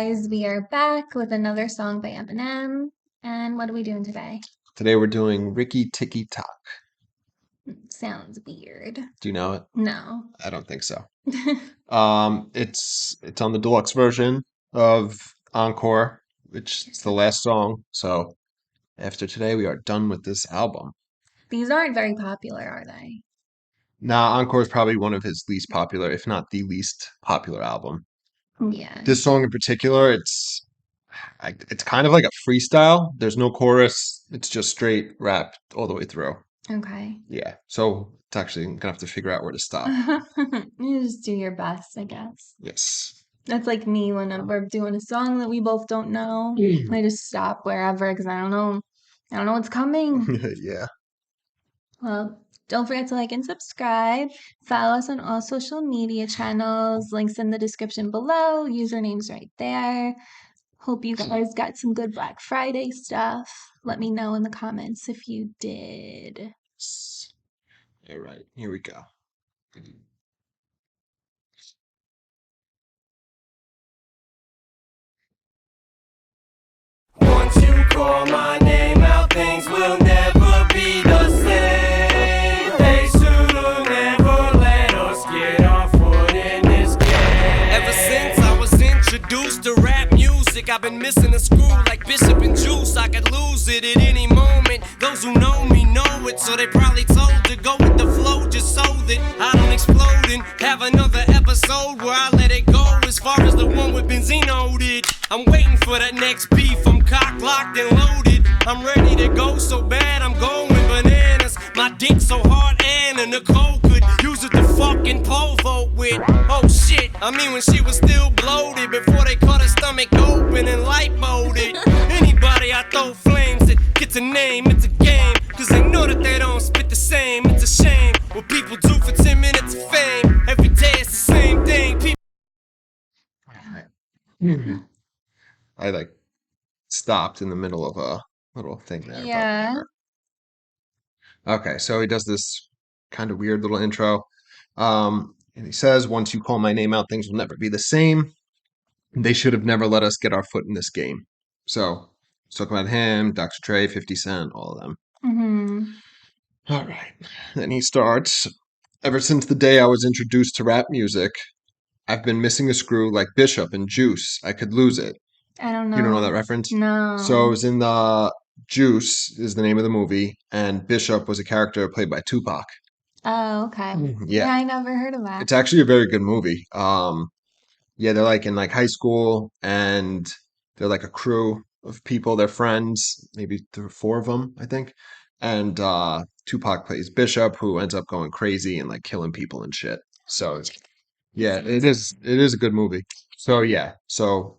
guys, we are back with another song by Eminem. And what are we doing today? Today we're doing Ricky Ticky Toc. Sounds weird. Do you know it? No. I don't think so. It's on the deluxe version of Encore, which is the last song. So after today, we are done with this album. These aren't very popular, are they? Nah, Encore is probably one of his least popular, if not the least popular album. Yeah. This song in particular, it's kind of like a freestyle. There's no chorus. It's just straight rap all the way through. Okay. Yeah. So it's actually gonna have to figure out where to stop. You just do your best, I guess. Yes. That's like me when we're doing a song that we both don't know. I just stop wherever because I don't know. I don't know what's coming. Yeah. Well, don't forget to like and subscribe. Follow us on all social media channels. Links in the description below. Usernames right there. Hope you guys got some good Black Friday stuff. Let me know in the comments if you did. All right, here we go. Once you call my name out, things will never be the same. They should've never let us get our foot in this game. Ever since I was introduced to rap music, I've been missing a screw like Bishop and Juice. I could lose it at any moment. Those who know me know it, so they probably told to go with the flow just so that I don't explode and have another episode where I let it go. As far as the one with Benzino did, I'm waiting for that next beef. I'm cock locked and loaded. I'm ready to go so bad I'm going bananas. My dick so hard Anna Nicole could use it to fucking pole vault with. Oh shit, I mean when she was still bloated before they cut her stomach open and light molded. Anybody I throw flames at gets a name, it's a game. Cause they know that they don't spit the same. It's a shame what people do for 10 minutes of fame. Every day it's the same thing. I like stopped in the middle of a little thing there. Yeah. Okay, so he does this kind of weird little intro. And he says, once you call my name out, things will never be the same. They should have never let us get our foot in this game. So, he's talking about him, Dr. Dre, 50 Cent, all of them. All right. Then he starts, ever since the day I was introduced to rap music, I've been missing a screw like Bishop and Juice. I could lose it. I don't know. You don't know that reference? No. So it was in the Juice is the name of the movie, and Bishop was a character played by Tupac. Oh, okay. Yeah. I never heard of that. It's actually a very good movie. Yeah, they're like in like high school, and they're like a crew of people. They're friends, maybe four of them, I think. And Tupac plays Bishop, who ends up going crazy and like killing people and shit. So yeah, it is. It is a good movie. So yeah, so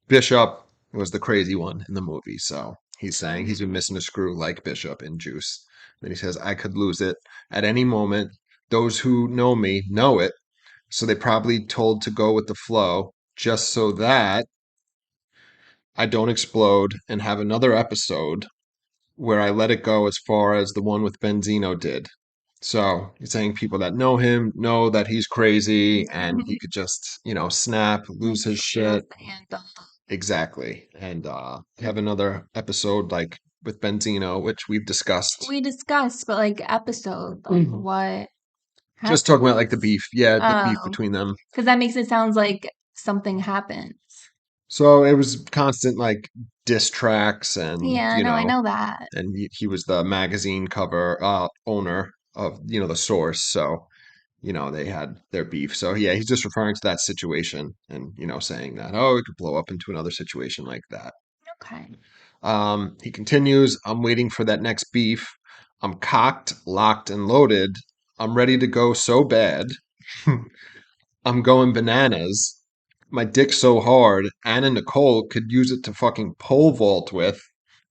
Bishop was the crazy one in the movie. So he's saying he's been missing a screw like Bishop in Juice. Then he says, I could lose it at any moment. Those who know me know it. So they probably told to go with the flow just so that I don't explode and have another episode where I let it go as far as the one with Benzino did. So he's saying people that know him know that he's crazy and he could just, snap, lose his shit. Exactly. And have another episode like with Benzino, which we've discussed. We discussed, but like episode, like what? Just talking about like the beef. Yeah, the beef Oh. between them. Because that makes it sound like something happens. So it was constant like diss tracks and Yeah, no, I know that. and he was the magazine cover owner of the source. So they had their beef. So yeah, he's just referring to that situation and saying that it could blow up into another situation like that. Okay. He continues, I'm waiting for that next beef. I'm cocked, locked, and loaded. I'm ready to go so bad. I'm going bananas. My dick's so hard, Anna Nicole could use it to fucking pole vault with.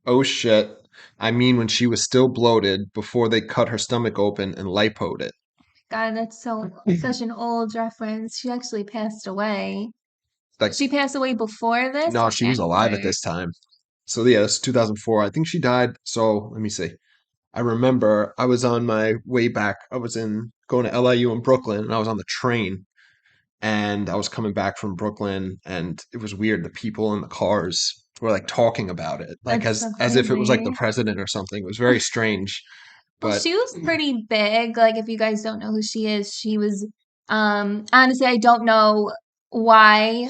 Oh shit. I mean, when she was still bloated before they cut her stomach open and lipoed it. God, that's such an old reference. She actually passed away. Like, She passed away before this? no, she was alive at this time. So yeah, this is 2004. I think she died. So let me see. I remember I was on my way back. I was going to LIU in Brooklyn, and I was on the train. and I was coming back from Brooklyn, and it was weird. The people in the cars were like talking about it, like That's so as if it was like the crazy. president or something. It was very strange. Well, But she was pretty big. Like, if you guys don't know who she is, she was, honestly, I don't know why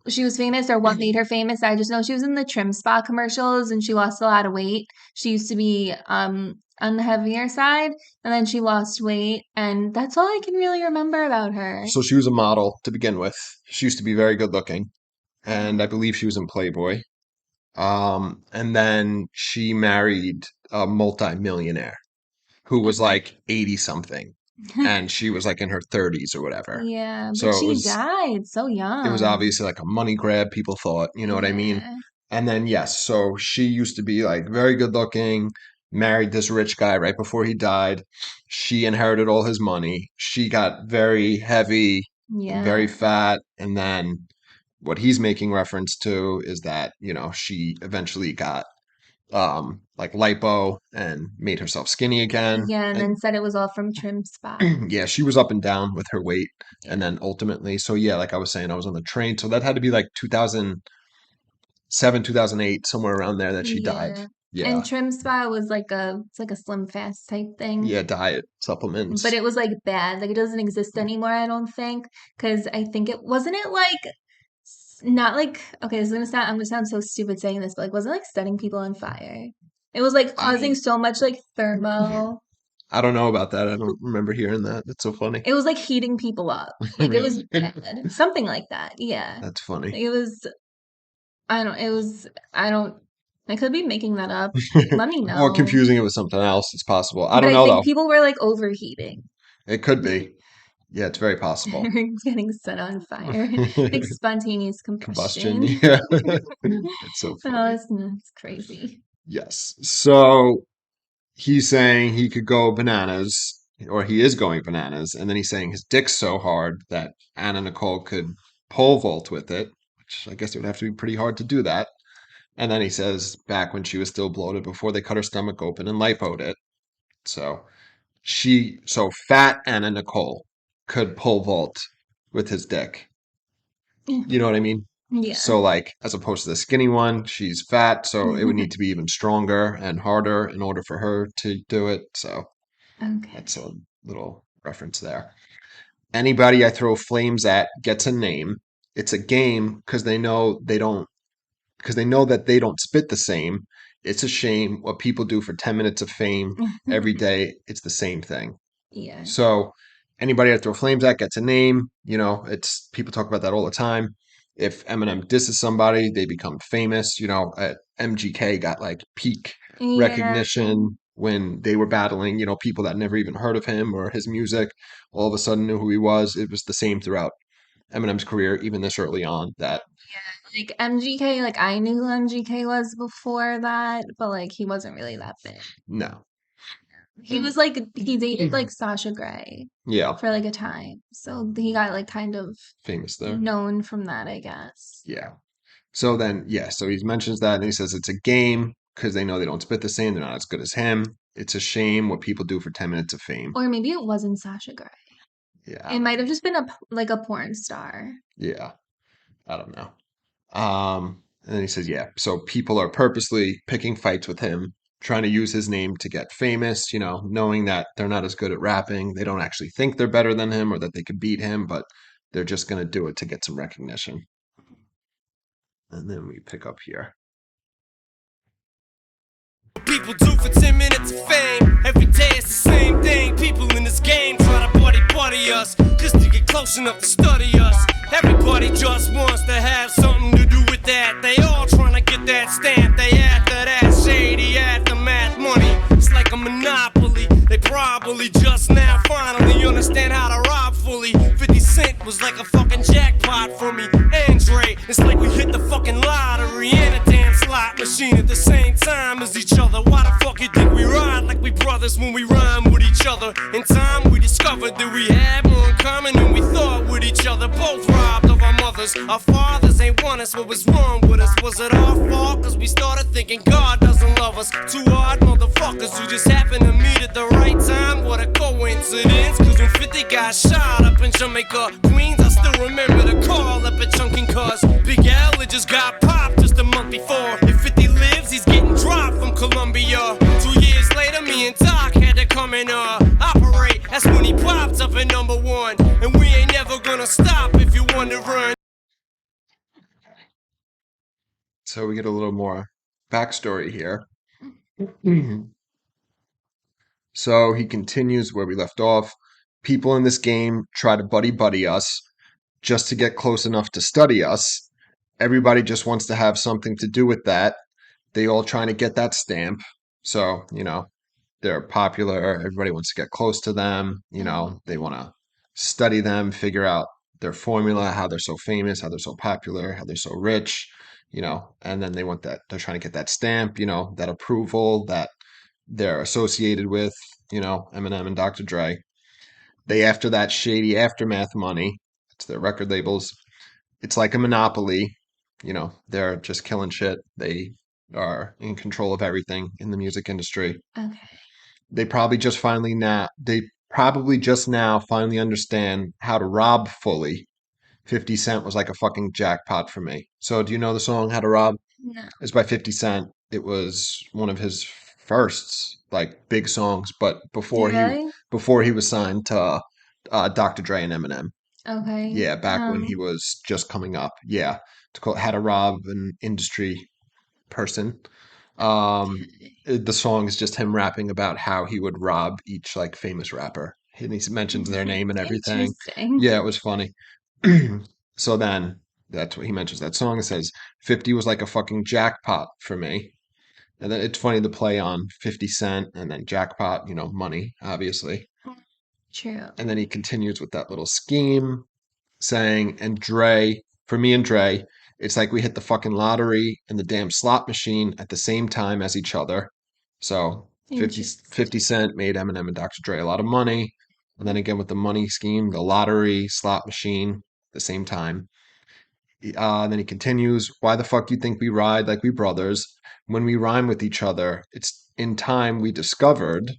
she was famous or what made her famous. I just know she was in the Trim Spa commercials and she lost a lot of weight. She used to be, on the heavier side, and then she lost weight, and that's all I can really remember about her. so she was a model to begin with. She used to be very good looking, and I believe she was in Playboy. And then she married a multi-millionaire who was like 80 something, and she was like in her 30s or whatever. Yeah, but So she died so it was young. obviously like a money grab, people thought, you know what I mean? Yeah. And then yes, so she used to be like very good looking, married this rich guy right before he died. She inherited all his money. She got very heavy and very Yeah. fat, and then what he's making reference to is that, you know, she eventually got like lipo and made herself skinny again. Yeah, and And then said it was all from Trim Spa. yeah, she was up and down with her weight. Yeah. And then ultimately, so yeah, like I was saying, I was on the train. So that had to be like 2007, 2008, somewhere around there that she died. Yeah. Yeah. And Trim Spa was like it's like a Slim Fast type thing. Yeah, diet But supplements. it was like bad. Like it doesn't exist anymore, I don't think. Because I think it wasn't it like not like okay, I'm gonna sound so stupid saying this, but like wasn't it like setting people on fire? It was like causing so much like thermal. I don't know about that. I don't remember hearing that. That's so funny. It was like heating people up. Like it was bad. Something like that. Yeah. That's funny. It was I don't I could be making that up. Let me Or know. confusing it with something else. It's possible. I But don't I know think though. people were like overheating. It could be. Yeah, it's very possible. Getting set on fire. Like spontaneous Combustion. combustion. Yeah. It's so Oh, funny. that's crazy. Yes. So he's saying he could go bananas, or he is going bananas, and then he's saying his dick's so hard that Anna Nicole could pole vault with it, which I guess it would have to be pretty hard to do that. And then he says back when she was still bloated before they cut her stomach open and lipoed it. So so fat Anna Nicole could pole vault with his dick. You know what I mean? Yeah. So like as opposed to the skinny one, she's fat, so it would need to be even stronger and harder in order for her to do it. So Okay. that's a little reference there. Anybody I throw flames at gets a name. It's a game because they know that they don't spit the same. It's a shame what people do for 10 minutes of fame every day. It's the same thing. Yeah. So anybody I throw flames at gets a name. You know, it's people talk about that all the time. If Eminem disses somebody, they become famous. You know, MGK got like peak Yeah. recognition when they were battling, you know, people that never even heard of him or his music all of a sudden knew who he was. It was the same throughout Eminem's career, even this early on, that Like MGK, like I knew who MGK was before that, but like he wasn't really that big. no. He was like he dated like Sasha Grey Yeah, for like a time. So he got like kind of famous there. known from that, I guess. Yeah. So then, yeah, so he mentions that and he says it's a game because they know they don't spit the same. They're not as good as him. It's a shame what people do for 10 minutes of fame. Or maybe it wasn't Sasha Grey. Yeah. It might have just been like a porn star. Yeah. I don't know. And then he says, yeah, so people are purposely picking fights with him, trying to use his name to get famous, you know, knowing that they're not as good at rapping. They don't actually think they're better than him or that they could beat him, but they're just going to do it to get some recognition. And then we pick up here. People do for 10 minutes of fame. Every day it's the same thing. People in this game try to buddy us, just to get close enough to study us. Everybody just wants to have something to do with that. They all trying to get that stamp. They after that shady aftermath money. It's like a monopoly. They probably just now finally understand how to rob fully. 50 Cent was like a fucking jackpot for me. Andre, it's like we hit the fucking lottery and a damn slot machine at the same time as each other. Why the fuck you think we ride like we brothers when we rhyme with each other? In time we discovered that we had more in common than we thought with each other. Both robbed of our mothers. Our fathers ain't one honest, what was wrong with us? Was it our fault? Cause we started thinking God doesn't love us. Two odd motherfuckers who just happened to meet at the right time. What a coincidence. Cause when 50 got shot up in Jamaica, Queens, I still remember the call up at Chunking. Cause Big Al had just got popped just a month before. If 50 lives, he's getting dropped from Columbia. 2 years later, me and Doc had to come and operate. That's when he popped up at #1. And we ain't never gonna stop if you want to run. So we get a little more backstory here. So he continues where we left off. People in this game try to buddy us just to get close enough to study us. Everybody just wants to have something to do with that. They all trying to get that stamp. So, they're popular. Everybody wants to get close to them. They want to study them, figure out their formula, how they're so famous, how they're so popular, how they're so rich, and then they want that. They're trying to get that stamp, that approval that they're associated with, Eminem and Dr. Dre. They after that shady aftermath money. It's their record labels. It's like a monopoly. They're just killing shit. They are in control of everything in the music industry. Okay. They probably just now finally understand how to rob fully. 50 Cent was like a fucking jackpot for me. So do you know the song How to Rob? No. It's by 50 Cent. It was one of his first like big songs, but before he was signed to Dr. Dre and Eminem. Okay. Yeah, back when he was just coming up. Yeah. It's called How to Rob an Industry Person. The song is just him rapping about how he would rob each like famous rapper. And he mentions their name and everything. Interesting. Yeah, it was funny. So then that's what he mentions that song. It says 50 was like a fucking jackpot for me. And then it's funny the play on 50 Cent and then jackpot, money, obviously. True. And then he continues with that little scheme saying, and Dre, for me and Dre, it's like we hit the fucking lottery and the damn slot machine at the same time as each other. So 50 Cent made Eminem and Dr. Dre a lot of money. And then again with the money scheme, the lottery, slot machine, at the same time. And then he continues, why the fuck you think we ride like we brothers? When we rhyme with each other, it's in time we discovered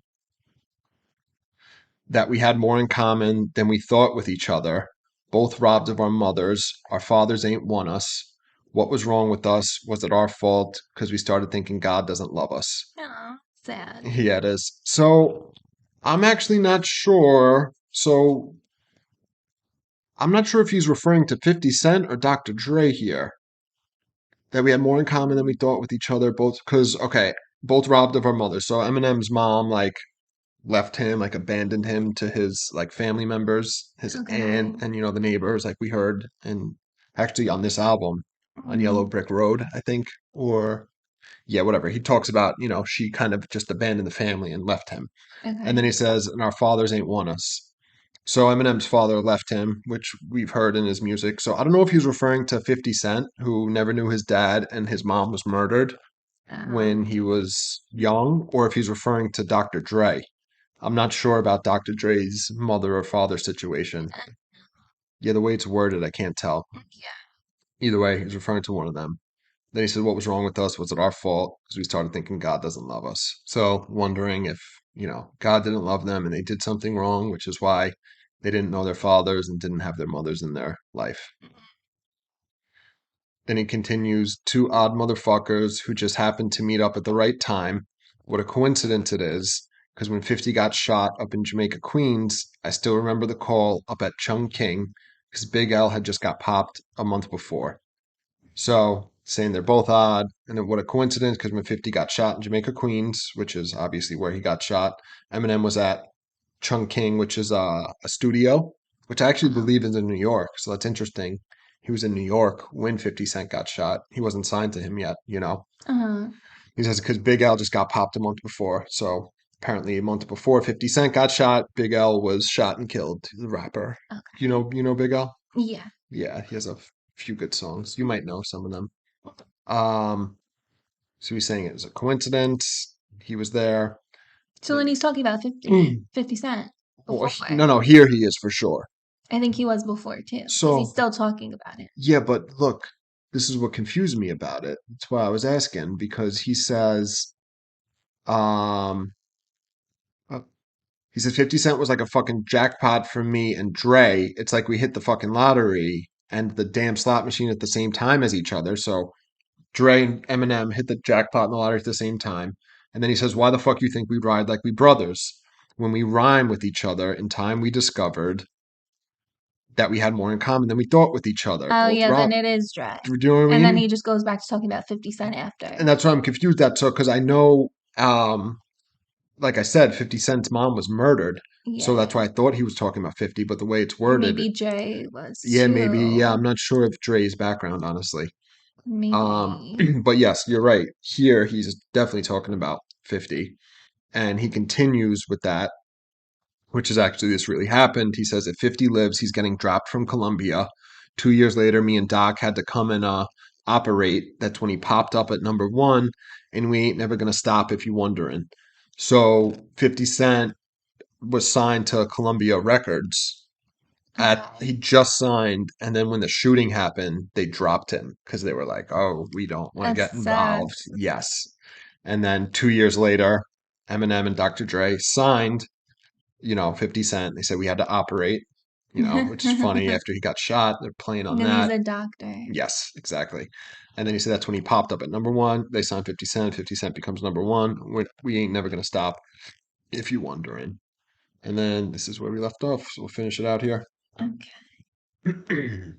that we had more in common than we thought with each other. Both robbed of our mothers. Our fathers ain't won us. What was wrong with us? Was it our fault? Because we started thinking God doesn't love us. Oh, sad. Yeah, it is. So I'm actually not sure. So I'm not sure if he's referring to 50 Cent or Dr. Dre here. That we had more in common than we thought with each other. Both, because, okay, both robbed of our mothers. So Eminem's mom, like, left him, like abandoned him to his like family members, his aunt, and the neighbors, like we heard, and actually on this album, on Yellow Brick Road, I think, or yeah, whatever. He talks about she kind of just abandoned the family and left him, and then he says, "And our fathers ain't won us." So Eminem's father left him, which we've heard in his music. So I don't know if he's referring to 50 Cent, who never knew his dad and his mom was murdered when he was young, or if he's referring to Dr. Dre. I'm not sure about Dr. Dre's mother or father situation. Yeah, the way it's worded, I can't tell. Yeah. Either way, he's referring to one of them. Then he said, what was wrong with us? Was it our fault? Because we started thinking God doesn't love us. So wondering if, God didn't love them and they did something wrong, which is why they didn't know their fathers and didn't have their mothers in their life. Then he continues, two odd motherfuckers who just happened to meet up at the right time. What a coincidence it is. Because when 50 got shot up in Jamaica, Queens, I still remember the call up at Chung King because Big L had just got popped a month before. So saying they're both odd, and then what a coincidence because when 50 got shot in Jamaica, Queens, which is obviously where he got shot, Eminem was at Chung King, which is a studio, which I actually believe is in New York. So that's interesting. He was in New York when 50 Cent got shot. He wasn't signed to him yet, He says because Big L just got popped a month before. So apparently a month before 50 Cent got shot, Big L was shot and killed, the rapper. Okay. You know Big L? Yeah. Yeah, he has a few good songs. You might know some of them. So he's saying it was a coincidence. He was there. So when he's talking about 50 Cent. Well, no, here he is for sure. I think he was before too. So he's still talking about it. Yeah, but look, this is what confused me about it. That's why I was asking, because um, uh, he said 50 Cent was like a fucking jackpot for me and Dre. It's like we hit the fucking lottery and the damn slot machine at the same time as each other. So Dre and Eminem hit the jackpot and the lottery at the same time. And then he says, why the fuck you think we ride like we brothers? When we rhyme with each other, in time we discovered that we had more in common than we thought with each other. Oh Both yeah, rock. then it is Dre. Do you know what I And then mean? he just goes back to talking about 50 Cent after. And that's why I'm confused. That so because I know, like I said, 50 Cent's mom was murdered, so that's Yeah. why I thought he was talking about 50. But the way it's Or worded, maybe Dre was yeah, maybe, yeah, too. I'm not sure of Dre's background, honestly. Maybe. But yes, you're right. Here, he's definitely talking about 50, and he continues with that, which is actually this really happened. He says if 50 lives, he's getting dropped from Columbia. 2 years later, me and Doc had to come and operate. That's when he popped up at number one, and we ain't never gonna stop if you wondering. So 50 Cent was signed to Columbia Records. He just signed, and then when the shooting happened, they dropped him because they were like, "Oh, we don't want to That get involved." sucks. Yes, and then 2 years later, Eminem and Dr. Dre signed, 50 Cent. They said we had to operate, which is funny. After he got shot, they're playing on And then he's that. a doctor. Yes, exactly. And then he said that's when he popped up at number one. They signed 50 Cent. 50 Cent becomes number one. We ain't never going to stop, if you're wondering. And then this is where we left off. So we'll finish it out here. Okay.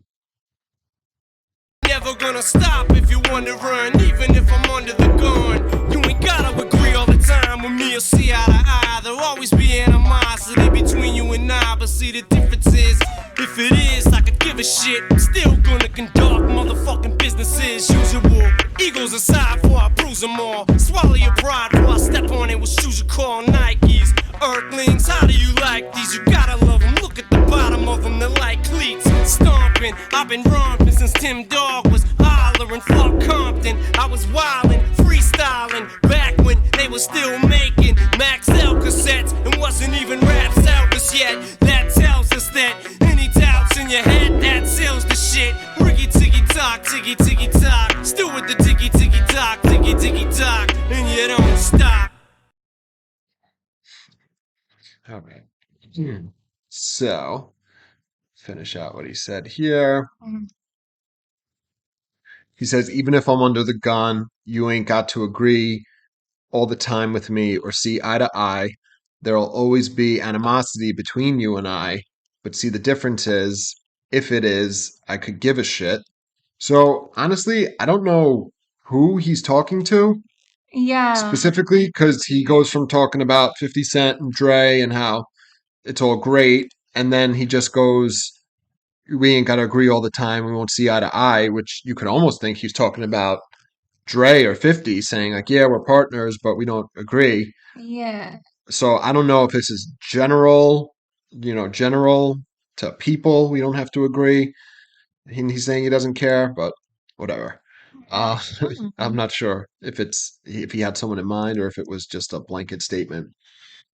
Never gonna stop if you wanna run, even if I'm under the gun. You ain't gotta agree all the time with me or see eye to eye. There'll always be animosity between you and I, but see the difference is, if it is, I could give a shit. Still gonna conduct motherfucking business as usual. Egos aside before I bruise them all. Swallow your pride before I step on it with shoes you call Nikes. Earthlings, how do you like these? You gotta love them, look at the bottom of them, they're like cleats. Stomping, I've been romping since Tim Dog was hollering, fuck Compton. I was wildin', freestyling, back when they were still making Max L cassettes and wasn't even rap Elvis yet. That tells us that any doubts in your head, that seals the shit. Ricky Ticky Toc, Ticky Ticky Toc, still with the Ticky Ticky Toc, Ticky Ticky Toc, and you don't stop. All right. So, finish out what he said here. He says, even if I'm under the gun, you ain't got to agree all the time with me or see eye to eye. There'll always be animosity between you and I. But see, the difference is, if it is, I could give a shit. So, honestly, I don't know who he's talking to Yeah. specifically because he goes from talking about 50 Cent and Dre and how it's all great. And then he just goes, we ain't got to agree all the time. We won't see eye to eye, which you could almost think he's talking about Dre or 50 saying, like, yeah, we're partners, but we don't agree. Yeah. So I don't know if this is general, general to people. We don't have to agree. He's saying he doesn't care, but whatever. Uh, I'm not sure if he had someone in mind or if it was just a blanket statement.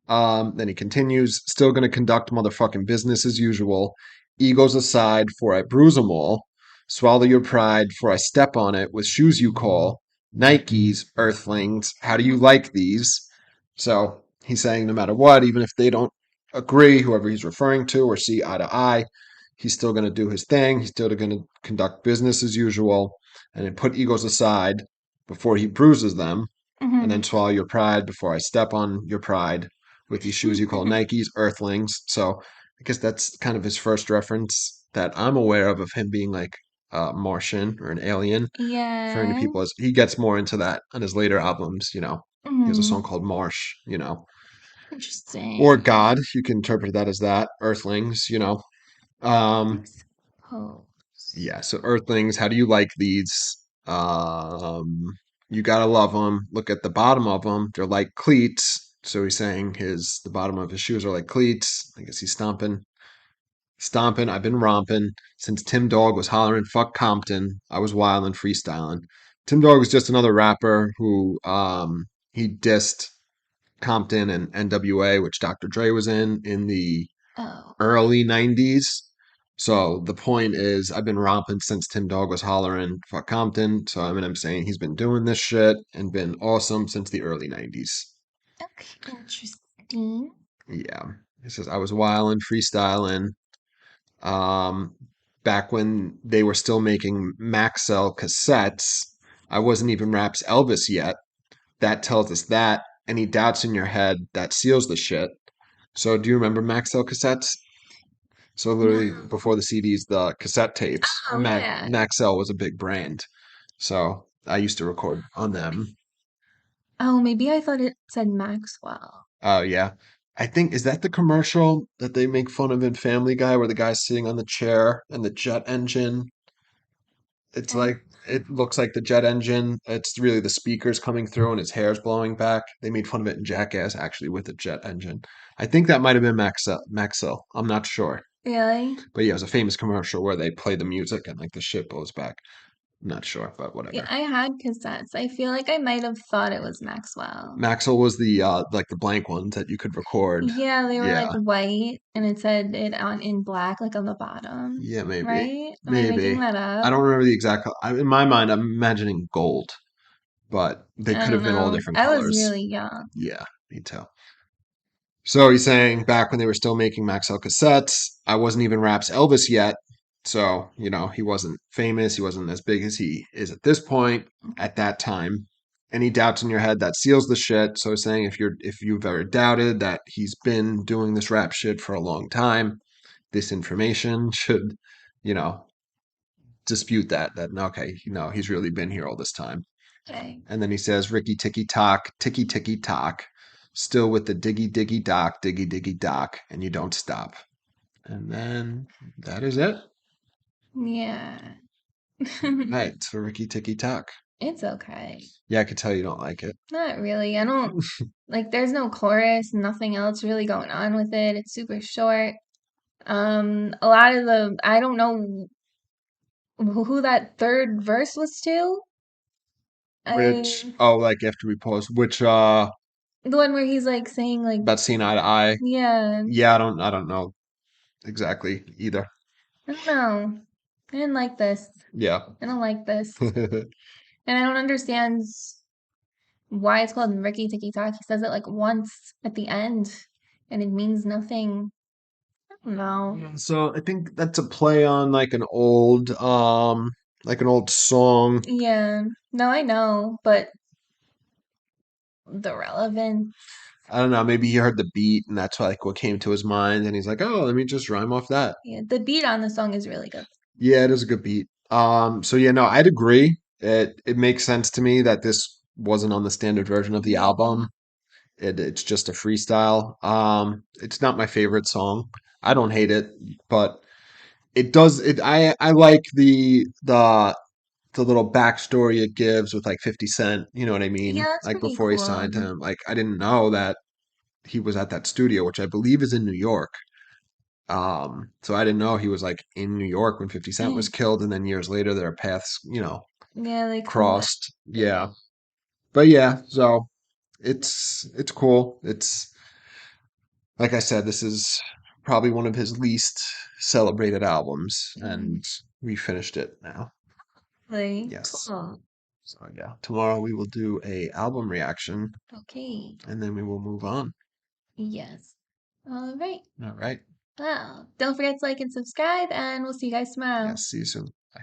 Then he continues, still going to conduct motherfucking business as usual. Egos aside, for I bruise 'em all. Swallow your pride, for I step on it with shoes you call Nikes, earthlings. How do you like these? So he's saying no matter what, even if they don't agree, whoever he's referring to, or see eye to eye, he's still going to do his thing. He's still going to conduct business as usual and then put egos aside before he bruises them. And then swallow your pride before I step on your pride with these shoes you call Nikes, earthlings. So I guess that's kind of his first reference that I'm aware of him being like Martian or an alien, referring to Yeah. people as he gets more into that on his later albums. He has a song called Marsh, Interesting. or God. You can interpret that as that, earthlings. Um, Oh. yeah, so earthlings, how do you like these? You gotta love them. Look at the bottom of them; they're like cleats. So he's saying the bottom of his shoes are like cleats. I guess he's stomping. I've been romping since Tim Dog was hollering "fuck Compton." I was wild and freestyling. Tim Dog was just another rapper who he dissed Compton and NWA, which Dr. Dre was in the Oh. early '90s. So the point is, I've been romping since Tim Dog was hollering fuck Compton. So I'm saying he's been doing this shit and been awesome since the early 90s. Okay, interesting. Yeah. He says, I was wilding, freestyling. Um, Back when they were still making Maxell cassettes, I wasn't even Raps Elvis yet. That tells us that. Any doubts in your head, that seals the shit. So do you remember Maxell cassettes? So literally No. before the CDs, the cassette tapes, Oh yeah. Maxell was a big brand. So I used to record on them. Oh, maybe I thought it said Maxwell. Oh yeah. I think is that the commercial that they make fun of in Family Guy where the guy's sitting on the chair and the jet engine. It's I, like it looks like the jet engine. It's really the speakers coming through and his hair's blowing back. They made fun of it in Jackass actually with the jet engine. I think that might have been Maxell. I'm not sure. really? But yeah, it was a famous commercial where they play the music and like the shit blows back. I'm not sure, but Yeah, whatever. I had cassettes. I feel like I might have thought it was Maxwell. Maxell was the like the blank ones that you could record. Yeah, they were like Yeah. white and it said it on in black, like on the bottom, Yeah, maybe. right? Am I making Maybe. that I up? don't remember the exact in my mind I'm imagining gold, but they I could don't have been all know. different I was colors. really young. Yeah, me too. So he's saying back when they were still making Maxell cassettes, I wasn't even Raps Elvis yet. So, he wasn't famous. He wasn't as big as he is at this point at that time. Any doubts in your head, that seals the shit. So he's saying if you've ever doubted that he's been doing this rap shit for a long time, this information should, you know, dispute that. Okay, he's really been here all this time. Okay. And then he says, Ricky Ticky Toc, Ticky Ticky Toc, still with the diggy diggy doc, and you don't stop. And then that is it. Yeah. Right, for Ricky Ticky Toc. It's okay. Yeah, I could tell you don't like it. Not really. I don't like there's no chorus, nothing else really going on with it. It's super short. A lot of the I don't know who that third verse was to. Which, I oh, like after we pause, which the one where he's like saying like about seeing eye to eye. yeah, Yeah, I don't know exactly either. I don't know. I didn't like this. Yeah. I don't like this. And I don't understand why it's called Ricky Ticky Toc. He says it like once at the end and it means nothing. I don't know. So I think that's a play on like an old song. Yeah. No, I know, but the relevance. I don't know, maybe he heard the beat and that's like what came to his mind and he's like, "Oh, let me just rhyme off that." Yeah, the beat on the song is really good. Yeah, it is a good beat. So yeah, no, I'd agree. It makes sense to me that this wasn't on the standard version of the Yeah. album. It's just a freestyle. It's not my favorite song. I don't hate it, but it does it I like the little backstory it gives with like 50 Cent, you know what I mean? Yeah, that's Like pretty before he cool. signed him. Like I didn't know that he was at that studio, which I believe is in New York. So I didn't know he was like in New York when 50 Cent was killed, and then years later their paths, Yeah, they collect. crossed. Yeah. But yeah, so it's cool. It's like I said, this is probably one of his least celebrated albums, and we finished it now. Really Yes. cool. So yeah, tomorrow we will do a album reaction, Okay. and then we will move on. Yes. All right. All right. Well, don't forget to like and subscribe, and we'll see you guys tomorrow. Yes. See you soon. Bye.